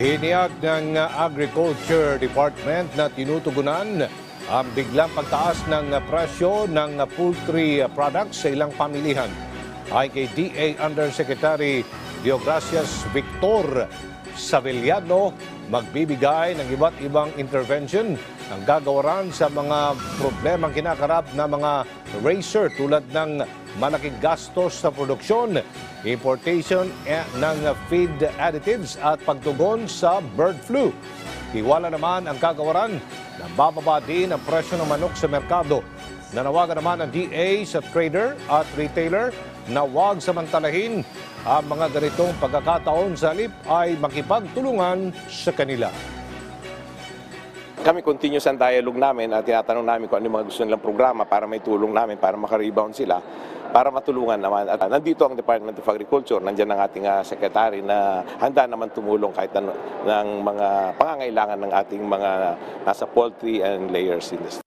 Iniyag ng Agriculture Department na tinutugunan ang biglang pagtaas ng presyo ng poultry products sa ilang pamilihan. Ay kay DA Undersecretary Deogracias Victor Savillano, magbibigay ng iba't ibang intervention ang gagawaran sa mga problemang kinakarap na mga racer tulad ng malaking gastos sa produksyon, importation ng feed additives at pagtugon sa bird flu. Tiwala naman ang kagawaran na bababa din ang presyo ng manok sa merkado. Nanawagan naman ang DA sa trader at retailer na huwag samantalahin ang mga ganitong pagkakataon sa halip ay makipagtulungan sa kanila. Kami continuous ang dialogue namin at tinatanong namin kung ano yung mga gusto nilang programa para may tulong namin, para makarebound sila, para matulungan naman. At nandito ang Department of Agriculture, nandiyan ang ating secretary na handa naman tumulong kahit ng mga pangangailangan ng ating mga nasa poultry and layers industry.